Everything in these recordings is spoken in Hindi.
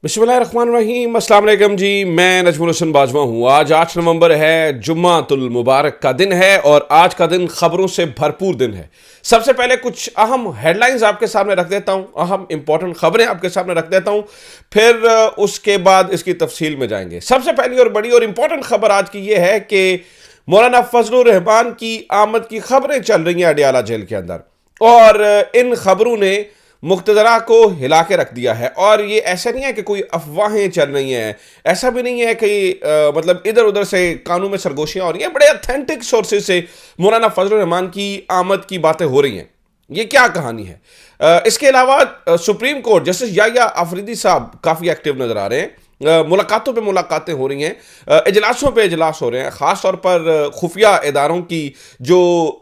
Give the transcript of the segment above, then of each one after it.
बिस्मिल्लाहिर्रहमानिर्रहीम, अस्सलाम वालेकुम जी। मैं नजमुल हसन बाजवा हूँ। आज 8 नवंबर है, जुम्मातुल मुबारक का दिन है और आज का दिन खबरों से भरपूर दिन है। सबसे पहले कुछ अहम हेडलाइंस आपके सामने रख देता हूँ, अहम इंपॉर्टेंट खबरें आपके सामने रख देता हूँ, फिर उसके बाद इसकी तफसील में जाएंगे। सबसे पहली और बड़ी और इंपॉर्टेंट खबर आज की ये है कि मौलाना फजलुर रहमान की आमद की खबरें चल रही हैं अडियाला जेल के अंदर, और इन खबरों ने मुक्तदरा को हिला के रख दिया है। और ये ऐसा नहीं है कि कोई अफवाहें चल रही हैं, ऐसा भी नहीं है कि मतलब इधर उधर से कानून में सरगोशियां हो रही हैं। बड़े ऑथेंटिक सोर्सेज से मौलाना फजलुर रहमान की आमद की बातें हो रही हैं। ये क्या कहानी है? इसके अलावा supreme court justice Yahya Afridi साहब काफ़ी एक्टिव नज़र आ रहे हैं। मुलाकातों पे मुलाकातें हो रही हैं, इजलासों पे इजलास हो रहे हैं। ख़ास तौर पर खुफिया इदारों की जो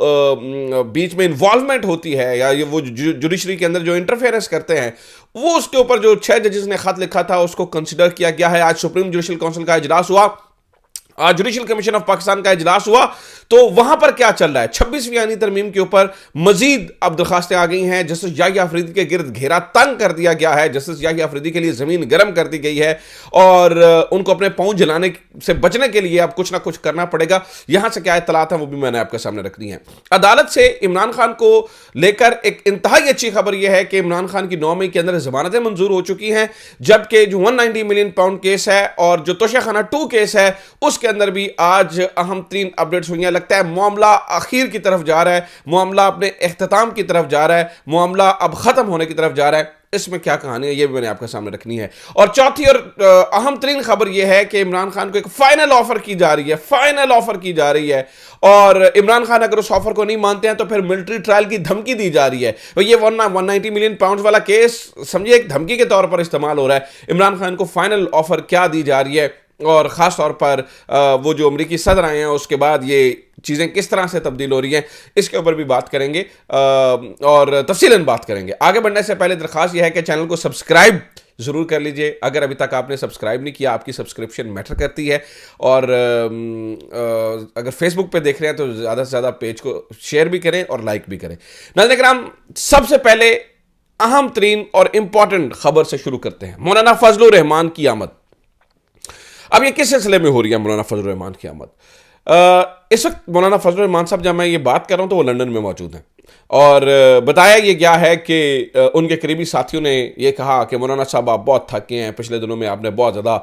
बीच में इन्वॉल्वमेंट होती है या ये वो जुडिशरी के अंदर जो इंटरफेरेंस करते हैं, वो उसके ऊपर जो 6 जजेस ने खत लिखा था उसको कंसिडर किया गया है। आज सुप्रीम जुडिशल काउंसिल का इजलास हुआ, आज जुडिशल कमीशन ऑफ पाकिस्तान का इजलास हुआ, तो वहां पर क्या चल रहा है? 26वीं आईनी तरमीम के ऊपर मजीद अब दरखास्तें आ गई हैं। जस्टिस याह्या अफरीदी के गिर्द घेरा तंग कर दिया गया है। जस्टिस याह्या अफरीदी के लिए जमीन गर्म कर दी गई है और उनको अपने पांव जलाने से बचने के लिए अब कुछ ना कुछ करना पड़ेगा। यहां से क्या इत्तलात है वो भी मैंने आपके सामने रख दी है। अदालत से इमरान खान को लेकर एक इंतहाई अच्छी खबर यह है कि इमरान खान की 9 मई के अंदर जमानतें मंजूर हो चुकी हैं, जबकि जो 190 मिलियन पाउंड केस है और जो तोशाखाना 2 केस है उसके अंदर भी आज अहम तीन अपडेट्स हुई हैं। लगता है मामला आखिर की तरफ जा रहा है, मामला अपने इख्तिताम की तरफ जा रहा है, मामला अब खत्म होने की तरफ जा रहा है। इसमें क्या कहानी है ये भी मैंने आपके सामने रखनी है। और चौथी और अहम तरीन खबर यह है कि इमरान खान को एक फाइनल ऑफर की जा रही है, फाइनल ऑफर की जा रही है। और इमरान खान अगर उस ऑफर को नहीं मानते हैं तो फिर मिलिट्री ट्रायल की धमकी दी जा रही है। तो ये 190 मिलियन पाउंड वाला केस समझिए एक धमकी के तौर पर इस्तेमाल हो रहा है। इमरान खान को फाइनल ऑफर क्या दी जा रही है और ख़ास तौर पर वो जो अमरीकी सदर आए हैं उसके बाद ये चीज़ें किस तरह से तब्दील हो रही हैं, इसके ऊपर भी बात करेंगे और तफसीलन बात करेंगे। आगे बढ़ने से पहले दरख्वास्त यह है कि चैनल को सब्सक्राइब ज़रूर कर लीजिए। अगर अभी तक आपने सब्सक्राइब नहीं किया, आपकी सब्सक्रिप्शन मैटर करती है। और अगर फेसबुक पे देख रहे हैं तो ज़्यादा से ज़्यादा पेज को शेयर भी करें और लाइक भी करें। नाज़रीन किराम, सबसे पहले अहम तरीन और इम्पॉर्टेंट खबर से शुरू करते हैं। मौलाना फजलुर रहमान की आमद। अब ये किस सिलसिले में हो रही है मौलाना फजलुर रहमान की आमद? इस वक्त मौलाना फजलुर रहमान साहब जब मैं ये बात कर रहा हूँ तो वो लंदन में मौजूद हैं और बताया ये गया है कि उनके करीबी साथियों ने ये कहा कि मौलाना साहब आप बहुत थके हैं, पिछले दिनों में आपने बहुत ज़्यादा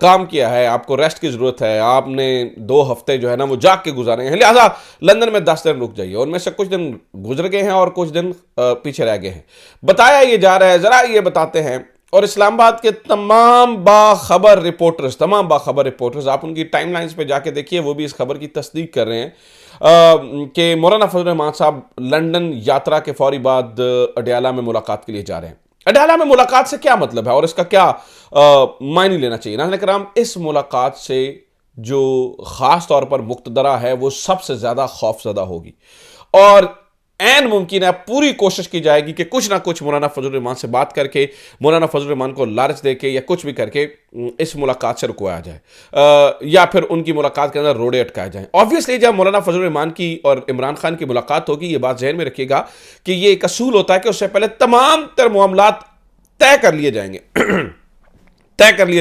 काम किया है, आपको रेस्ट की ज़रूरत है, आपने 2 हफ्ते जो है ना वो जाग के गुजारे हैं, लिहाजा लंदन में 10 दिन रुक जाइए। उनमें से कुछ दिन गुजर गए हैं और कुछ दिन पीछे रह गए हैं, बताया ये जा रहा है। ज़रा ये बताते हैं। और इस्लामाबाद के तमाम बाखबर रिपोर्टर्स आप उनकी टाइमलाइंस पे जाके देखिए, वो भी इस खबर की तस्दीक कर रहे हैं कि मौलाना फजलुर रहमान साहब लंदन यात्रा के फौरी बाद अडियाला में मुलाकात के लिए जा रहे हैं। अडियाला में मुलाकात से क्या मतलब है और इसका क्या मायने लेना चाहिए? नाज़रीन किराम, इस मुलाकात से जो ख़ास तौर पर मुक्तदरा है वो सबसे ज़्यादा खौफज़दा होगी और ऐन मुमकिन है पूरी कोशिश की जाएगी कि कुछ ना कुछ मौलाना फजलुर रहमान से बात करके, मौलाना फजलुर रहमान को लालच दे के या कुछ भी करके इस मुलाकात से रुकवाया जाए या फिर उनकी मुलाकात के अंदर रोड़े अटकाए जाएं। ऑब्वियसली जब मौलाना फजलुर रहमान की और इमरान खान की मुलाकात होगी, ये बात जहन में रखिएगा कि ये एक असूल होता है कि उससे पहले तमाम तर मामलात तय कर लिए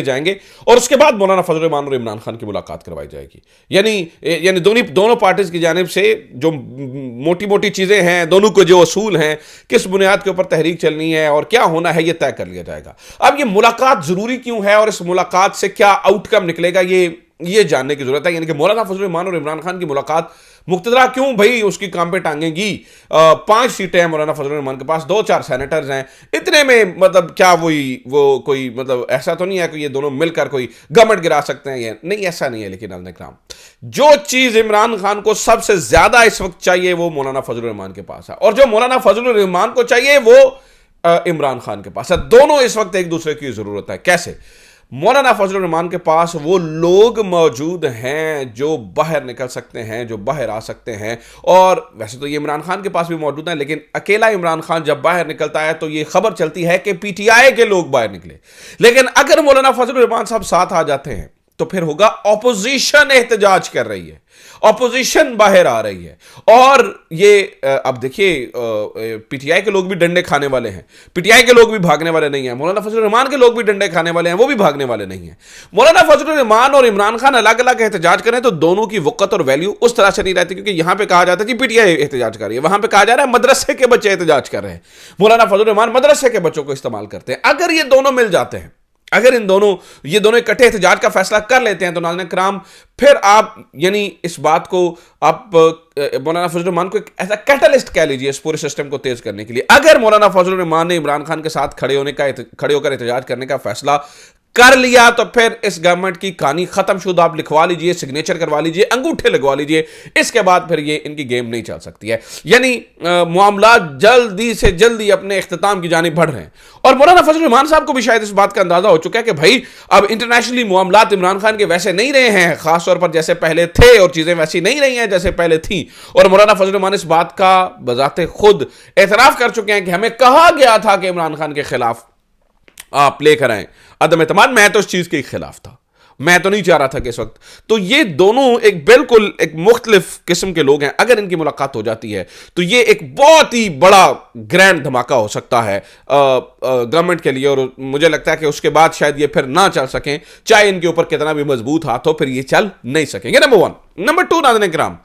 जाएंगे और उसके बाद मौलाना फजलुर रहमान और इमरान खान की मुलाकात करवाई जाएगी। यानी दोनों पार्टीज की जानिब से जो मोटी मोटी चीज़ें हैं, दोनों को जो असूल हैं, किस बुनियाद के ऊपर तहरीक चलनी है और क्या होना है, ये तय कर लिया जाएगा। अब ये मुलाकात ज़रूरी क्यों है और इस मुलाकात से क्या आउटकम निकलेगा, ये जानने की ज़रूरत है। यानी कि मौलाना फजलुर रहमान और इमरान खान की मुलाकात मुक्तदरा क्यों भाई उसकी काम पे टांगेगी? 5 सीटें हैं मौलाना फजलुर रहमान के पास, 2-4 सेनेटर्स हैं, इतने में मतलब क्या वो कोई मतलब ऐसा तो नहीं है कि ये दोनों मिलकर कोई गवर्नमेंट गिरा सकते हैं? ये नहीं, ऐसा नहीं है। लेकिन नाज़रीन, जो चीज़ इमरान खान को सबसे ज़्यादा इस वक्त चाहिए वो मौलाना फजलुर रहमान के पास है और जो मौलाना फजलुर रहमान को चाहिए वो इमरान खान के पास है। दोनों इस वक्त एक दूसरे की ज़रूरत है। कैसे? मौलाना फजलुर रहमान के पास वो लोग मौजूद हैं जो बाहर निकल सकते हैं, जो बाहर आ सकते हैं। और वैसे तो ये इमरान खान के पास भी मौजूद है, लेकिन अकेला इमरान खान जब बाहर निकलता है तो ये खबर चलती है कि पीटीआई के लोग बाहर निकले। लेकिन अगर मौलाना फजलुर रहमान साहब साथ आ जाते हैं तो फिर होगा ऑपोजिशन एहतजाज कर रही है, ऑपोजिशन बाहर आ रही है। और ये अब देखिए पीटीआई के लोग भी डंडे खाने वाले हैं, पीटीआई के लोग भी भागने वाले नहीं हैं, मौलाना फजलुर रहमान के लोग भी डंडे खाने वाले हैं, वो भी भागने वाले नहीं हैं। मौलाना फजलुर रहमान और इमरान खान अलग अलग एहतजाज करें तो दोनों की वक़्त और वैल्यू उस तरह से नहीं रहती, क्योंकि यहां पे कहा जाता है कि पीटीआई एहतजाज कर रही है, वहां पे कहा जा रहा है मदरसे के बच्चे एहतजाज कर रहे हैं। मौलाना फजलुर रहमान मदरसे के बच्चों को इस्तेमाल करते हैं। अगर ये दोनों मिल जाते हैं, अगर ये दोनों इकट्ठे एहतजाज का फैसला कर लेते हैं तो नाज़रीन किराम फिर आप यानी इस बात को आप मौलाना फजलुर रहमान को एक ऐसा कैटलिस्ट कह लीजिए इस पूरे सिस्टम को तेज करने के लिए। अगर मौलाना फजलुर रहमान ने इमरान खान के साथ खड़े होकर एहतजाज करने का फैसला कर लिया तो फिर इस गवर्नमेंट की कहानी खत्म शुदा। आप लिखवा लीजिए, सिग्नेचर करवा लीजिए, अंगूठे लगवा लीजिए, इसके बाद फिर ये इनकी गेम नहीं चल सकती है। यानी मामला जल्दी से जल्दी अपने इख्तिताम की जानिब बढ़ रहे हैं। और मौलाना फजलुर रहमान साहब को भी शायद इस बात का अंदाजा हो चुका है कि भाई अब इंटरनेशनली मामला इमरान खान के वैसे नहीं रहे हैं, खासतौर पर जैसे पहले थे, और चीजें वैसी नहीं रही हैं जैसे पहले थी। और मौलाना फजलुर रहमान इस बात का बजाते खुद एतराफ कर चुके हैं कि हमें कहा गया था कि इमरान खान के खिलाफ आप लेकर आए अदम एतमाद। मैं तो इस चीज के खिलाफ था, मैं तो नहीं चाह रहा था कि इस वक्त। तो ये दोनों एक बिल्कुल एक मुख्तलिफ किस्म के लोग हैं। अगर इनकी मुलाकात हो जाती है तो ये एक बहुत ही बड़ा ग्रैंड धमाका हो सकता है गवर्नमेंट के लिए, और मुझे लगता है कि उसके बाद शायद ये फिर ना चल सकें, चाहे इनके ऊपर कितना भी मजबूत हाथ हो, फिर ये चल नहीं सकेंगे। नंबर 1। नंबर 2 नाज़रीन किराम,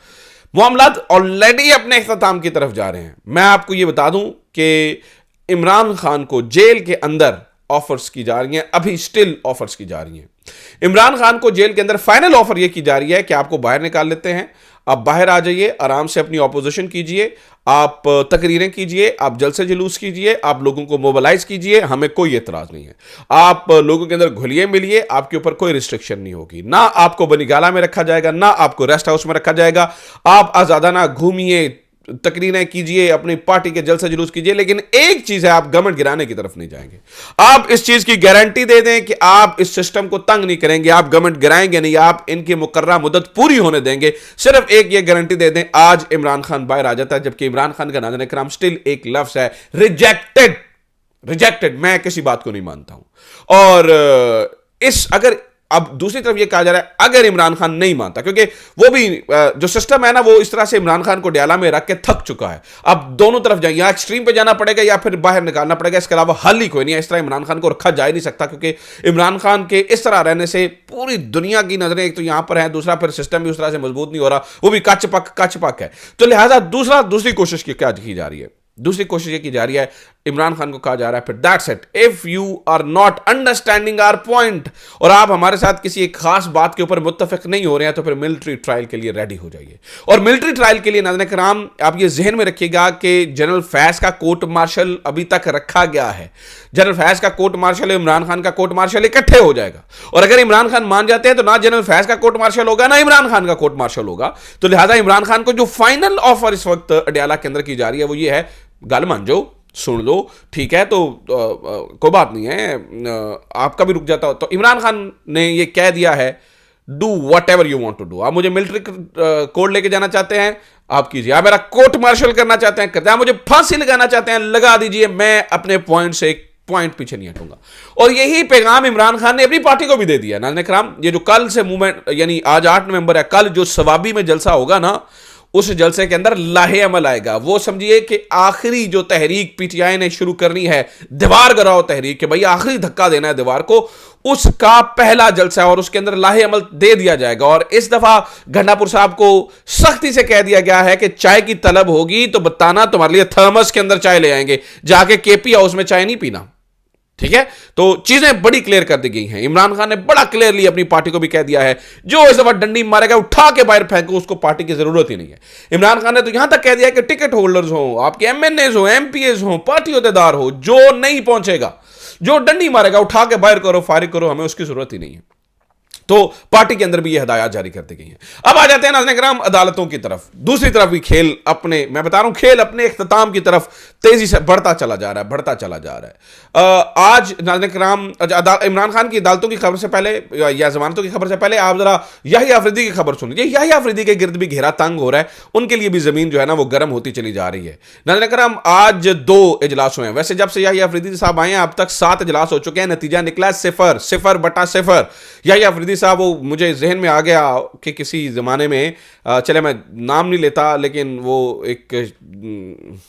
मामलात ऑलरेडी अपने इख्तिताम की तरफ जा रहे हैं। मैं आपको ये बता दूं कि इमरान खान को जेल के अंदर ऑफर्स की जा रही हैं, अभी स्टिल ऑफर्स की जा रही हैं। इमरान खान को जेल के अंदर फाइनल ऑफर यह की जा रही है कि आपको बाहर निकाल लेते हैं, आप बाहर आ जाइए, आराम से अपनी ऑपोजिशन कीजिए, आप तकरीरें कीजिए, आप जलसे जुलूस कीजिए, आप लोगों को मोबिलाइज कीजिए, हमें कोई एतराज नहीं है। आप लोगों के अंदर घुलिए मिलिए, आपके ऊपर कोई रिस्ट्रिक्शन नहीं होगी, ना आपको बनीगाला में रखा जाएगा, ना आपको रेस्ट हाउस में रखा जाएगा। आप आजादाना घूमिए, तकरीरें कीजिए, अपनी पार्टी के जलसे जुलूस कीजिए, लेकिन एक चीज है, आप गवर्नमेंट गिराने की तरफ नहीं जाएंगे। आप इस चीज की गारंटी दे दें कि आप इस सिस्टम को तंग नहीं करेंगे, आप गवर्नमेंट गिराएंगे नहीं, आप इनकी मुकर्ररा मुद्दत पूरी होने देंगे। सिर्फ एक ये गारंटी दे दें, आज इमरान खान बाहर आ जाता है, जबकि इमरान खान का नाज़रीन किराम स्टिल एक लफ्ज है, रिजेक्टेड। रिजेक्टेड, मैं किसी बात को नहीं मानता हूं। और अगर अब दूसरी तरफ ये कहा जा रहा है अगर इमरान खान नहीं मानता, क्योंकि वो भी जो सिस्टम है ना, वो इस तरह से इमरान खान को डियाला में रख के थक चुका है। अब दोनों तरफ जाए, या एक्सट्रीम पे जाना पड़ेगा या फिर बाहर निकालना पड़ेगा, इसके अलावा हल ही कोई नहीं है। इस तरह इमरान खान को रखा जा ही नहीं सकता, क्योंकि इमरान खान के इस तरह रहने से पूरी दुनिया की नजरें एक तो यहां पर है, दूसरा फिर सिस्टम भी उस तरह से मजबूत नहीं हो रहा, वो भी कच पक है। तो लिहाजा दूसरी कोशिश क्या की जा रही है? दूसरी कोशिश ये की जा रही है, इमरान खान को कहा जा रहा है फिर that's it, if you are not understanding our point, और आप हमारे साथ किसी एक खास बात के ऊपर मुत्तफिक नहीं हो रहे हैं, तो फिर मिलिट्री ट्रायल के लिए रेडी हो जाइए। और मिलिट्री ट्रायल के लिए नाज़रीन किराम आप ये जहन में रखिएगा कि जनरल फैज का कोर्ट मार्शल अभी तक रखा गया है। जनरल फैज का कोर्ट मार्शल, इमरान खान का कोर्ट मार्शल इकट्ठे हो जाएगा, और अगर इमरान खान मान जाते हैं तो ना जनरल फैज का कोर्ट मार्शल होगा, ना इमरान खान का कोर्ट मार्शल होगा। तो लिहाजा इमरान खान को जो फाइनल ऑफर इस वक्त अडियाला के अंदर की जा रही है वो ये है, गल मान जाओ, सुन लो, ठीक है, तो कोई बात नहीं है, आपका भी रुक जाता हो। तो इमरान खान ने ये कह दिया है, do whatever you want to do. आप मुझे मिलिट्री कोड लेके जाना चाहते हैं, आप कीजिए। आप मेरा कोर्ट मार्शल करना चाहते हैं, करते हैं। आप मुझे फांसी लगाना चाहते हैं, लगा दीजिए, मैं अपने पॉइंट से एक पॉइंट पीछे नहीं हटूंगा। और यही पैगाम इमरान खान ने अपनी पार्टी को भी दे दिया। नाज़रीन किराम, ये जो कल से मूवमेंट, यानी आज 8 नवंबर है, कल जो सवाबी में जलसा होगा ना, उस जलसे के अंदर लाहे अमल आएगा। वो समझिए कि आखिरी जो तहरीक पीटीआई ने शुरू करनी है, दीवार गिराओ तहरीक, कि भाई आखिरी धक्का देना है दीवार को, उसका पहला जलसा है और उसके अंदर लाहे अमल दे दिया जाएगा। और इस दफा गंडापुर साहब को सख्ती से कह दिया गया है कि चाय की तलब होगी तो बताना, तुम्हारे लिए थर्मस के अंदर चाय ले आएंगे, जाके केपी हाउस में चाय नहीं पीना, ठीक है। तो चीजें बड़ी क्लियर कर दी गई हैं। इमरान खान ने बड़ा क्लियरली अपनी पार्टी को भी कह दिया है, जो इस दफा डंडी मारेगा उठा के बाहर फेंको, उसको पार्टी की जरूरत ही नहीं है। इमरान खान ने तो यहां तक कह दिया कि टिकट होल्डर्स हो, आपके एमएनएस हो, एमपीएस हो, पार्टी होदेदार हो, जो नहीं पहुंचेगा, जो डंडी मारेगा उठा के बाहर करो, फारिग करो, हमें उसकी जरूरत ही नहीं है। तो पार्टी के अंदर भी ये हिदायत जारी कर दी गई हैं। अब आ जाते हैं नाज़रीन किराम अदालतों की तरफ। दूसरी तरफ भी खेल अपने, मैं बता रहा हूं, खेल अपने इख्तिताम की तरफ तेजी से बढ़ता चला जा रहा है। आज नाज़रीन किराम इमरान खान की अदालतों की खबर से पहले या जमानतों की खबर से पहले आप जरा याहिया अफरीदी की खबर सुन लीजिए। याहिया अफरीदी के गिर्द भी घेरा तंग हो रहा है, उनके लिए भी जमीन जो है ना वो गर्म होती चली जा रही है। नाज़रीन किराम, आज 2 इजलास हुए हैं। वैसे जब से याहिया अफरीदी साहब आए हैं अब तक 7 इजलास हो चुके हैं, नतीजा निकला 0 0 बटा 0। याहिया अफरीदी साहब, वो मुझे जहन में आ गया कि किसी ज़माने में चले मैं नाम नहीं लेता, लेकिन वो एक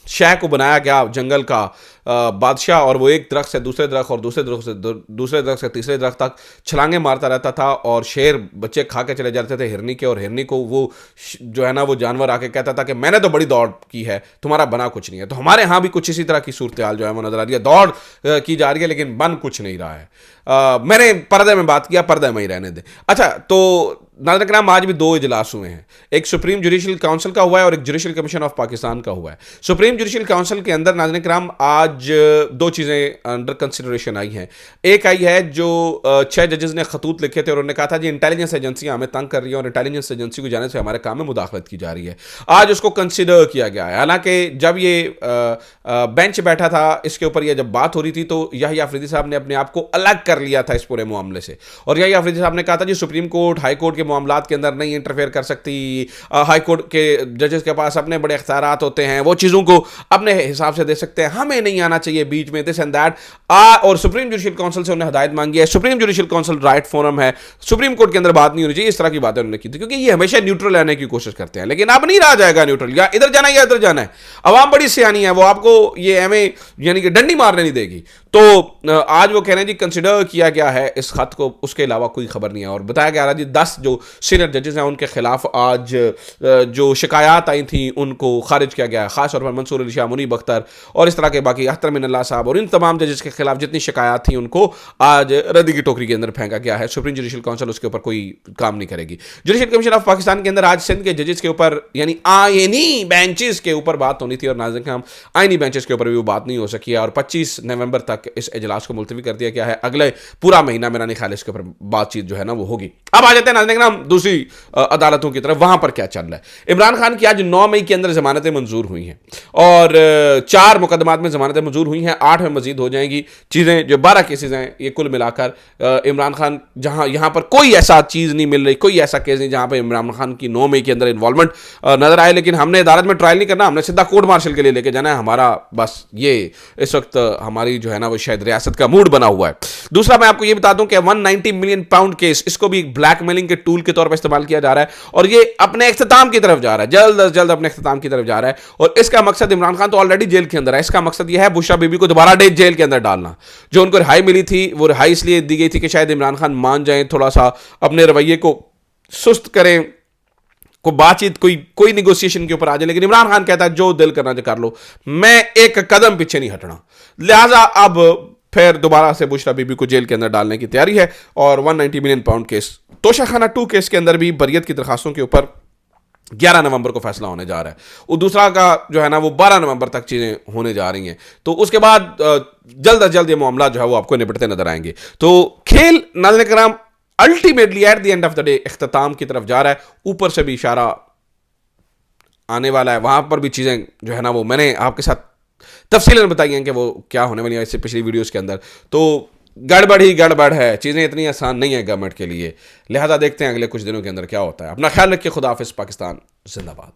शह को बनाया गया जंगल का बादशाह, और वो एक दरख्त से दूसरे दरख्त और दूसरे दरख्त से दूसरे दरख्त से तीसरे दरख्त तक छलांगे मारता रहता था, और शेर बच्चे खा के चले जाते थे हिरनी के, और हिरनी को वो जो है ना वो जानवर आके कहता था कि मैंने तो बड़ी दौड़ की है, तुम्हारा बना कुछ नहीं है। तो हमारे यहाँ भी कुछ इसी तरह की सूरत हाल जो है वो नजर आ रही है, दौड़ की जा रही है लेकिन बन कुछ नहीं रहा है। मैंने पर्दे में बात किया, पर्दे में ही रहने दें। अच्छा, तो नाज़रीन किराम, आज भी 2 इजलास हुए हैं, एक सुप्रीम जुडिशल काउंसिल का हुआ है और एक जुडिशल कमीशन ऑफ पाकिस्तान का हुआ है। सुप्रीम जुडिशल काउंसिल के अंदर नाज़रीन किराम आज 2 चीज़ें अंडर कंसिडरेशन आई हैं। एक आई है जो 6 जजेस ने खतूत लिखे थे और उन्होंने कहा था जी इंटेलिजेंस एजेंसियां हमें तंग कर रही हैं और इंटेलिजेंस एजेंसी को जाने से हमारे काम में मुदाखलत की जा रही है। आज उसको कंसिडर किया गया है। हालांकि जब ये बेंच बैठा था इसके ऊपर यह जब बात हो रही थी तो याहिया अफरीदी साहब ने अपने आप को अलग कर लिया था इस पूरे मामले से, और याहिया अफरीदी साहब ने कहा था जी सुप्रीम कोर्ट हाई कोर्ट के मामलात के अंदर नहीं इंटरफेयर कर सकती, हाई कोर्ट के जजेस के पास अपने बड़े इख्तियारात होते हैं, वो चीज़ों को अपने हिसाब से दे सकते हैं, हमें नहीं आना चाहिए बीच में, दिस एंड दैट। और सुप्रीम जुडिशल काउंसिल से उन्हें हदायत मांगी है, supreme judicial council right forum है, सुप्रीम कोर्ट के अंदर बात नहीं होनी चाहिए, इस तरह की बातें उन्होंने की थी, क्योंकि ये हमेशा न्यूट्रल रहने की कोशिश करते हैं, लेकिन अब नहीं रहा जाएगा न्यूट्रल, या इधर जाना है या इधर जाना है। अवाम बड़ी सियानी है, वो आपको ये हमें यानी कि डंडी मारने नहीं देगी। तो आज वो कह रहे हैं जी कंसिडर किया गया है इस खत को, उसके अलावा कोई खबर नहीं है। और बताया गया जी 10 जो सीनियर जजेस हैं उनके खिलाफ आज जो शिकायत आई थी उनको खारिज किया गया है, खास तौर पर मंसूर अली शाह, मुनीब अख्तर और इस तरह के बाकी अख्तर मिनल्लाह साहब और इन तमाम जजेस के खिलाफ जितनी शिकायत थी उनको आज रद्दी की टोकरी के अंदर फेंका गया है। सुप्रीम जुडिशल काउंसिल उसके ऊपर कोई काम नहीं करेगी। जुडिशल कमीशन ऑफ पाकिस्तान के अंदर आज सिंध के जजेस के ऊपर यानी आईनी बेंचेस के ऊपर बात होनी थी, और नाज़रीन हम आईनी बेंचेस के ऊपर भी वो बात नहीं हो सकी है, और 25 नवंबर तक इस इजलास को मुलतवी कर दिया गया है। अगले पूरा महीना मेरा नहीं ख्याल इसके ऊपर बातचीत जो है ना वो होगी। अब आ जाते हैं नाज़रीन हम दूसरी अदालतों की तरफ, वहां पर क्या चल रहा है। इमरान खान की आज 9 मई के अंदर जमानतें मंजूर हुई हैं और 4 मुकदमात में जमानतें मंजूर हुई हैं, 8 में मजीद हो जाएंगी चीज़ें, जो 12 केसेज हैं ये कुल मिलाकर। इमरान खान जहां यहां पर कोई ऐसा चीज़ नहीं मिल रही, कोई ऐसा केस नहीं जहां पर इमरान खान की 9 मई के अंदर इन्वॉल्वमेंट नजर आए, लेकिन हमने अदालत में ट्रायल नहीं करना, हमने सीधा कोर्ट मार्शल के लिए लेके जाना है। हमारा बस ये इस वक्त हमारी जो है ना वो शायद रियासत का मूड बना हुआ है। दूसरा मैं आपको ये बता दूं कि 190 मिलियन पाउंड केस, इसको भी ब्लैकमेलिंग के टूल के तौर पर इस्तेमाल किया जा रहा है और ये अपने इख्तिताम की तरफ जा रहा है, जल्द अज जल्द अपने इख्तिताम की तरफ जा रहा है। और इसका मकसद, इमरान खान तो ऑलरेडी जेल के अंदर है, इसका मकसद यह है बुशरा बीबी को दोबारा डेट जेल के अंदर डालना। जो उनको रिहाई मिली थी वो रिहाई इसलिए दी गई थी कि शायद इमरान खान मान जाएं, थोड़ा सा अपने रवैये को सुस्त करें, को बातचीत कोई निगोशिएशन के ऊपर आ जाए, लेकिन इमरान खान कहता है जो दिल करना जो कर लो, मैं एक कदम पीछे नहीं हटना। लिहाजा अब फिर दोबारा से बुशरा बीबी को जेल के अंदर डालने की तैयारी है। और 190 million pound case, Toshakhana 2 case के अंदर भी बरियत की दरखास्तों के ऊपर 11 नवंबर को फैसला होने जा रहा है, और दूसरा का जो है ना वो 12 नवंबर तक चीज़ें होने जा रही हैं। तो उसके बाद जल्द अज जल्द ये मामला जो है वो आपको निपटते नजर आएंगे। तो खेल नाज़रीन किराम ultimately at the end of the day इख्तिताम की तरफ जा रहा है। ऊपर से भी इशारा आने वाला है, वहां पर भी चीज़ें जो है ना वो मैंने आपके साथ तफसीलन बताई हैं कि वो क्या होने वाली है इससे पिछली वीडियोस के अंदर। तो गड़बड़ ही गड़बड़ है, चीज़ें इतनी आसान नहीं है गवर्नमेंट के लिए। लिहाजा देखते हैं अगले कुछ दिनों के अंदर क्या होता है। अपना ख्याल रखिए, खुदा हाफिज़, पाकिस्तान जिंदाबाद।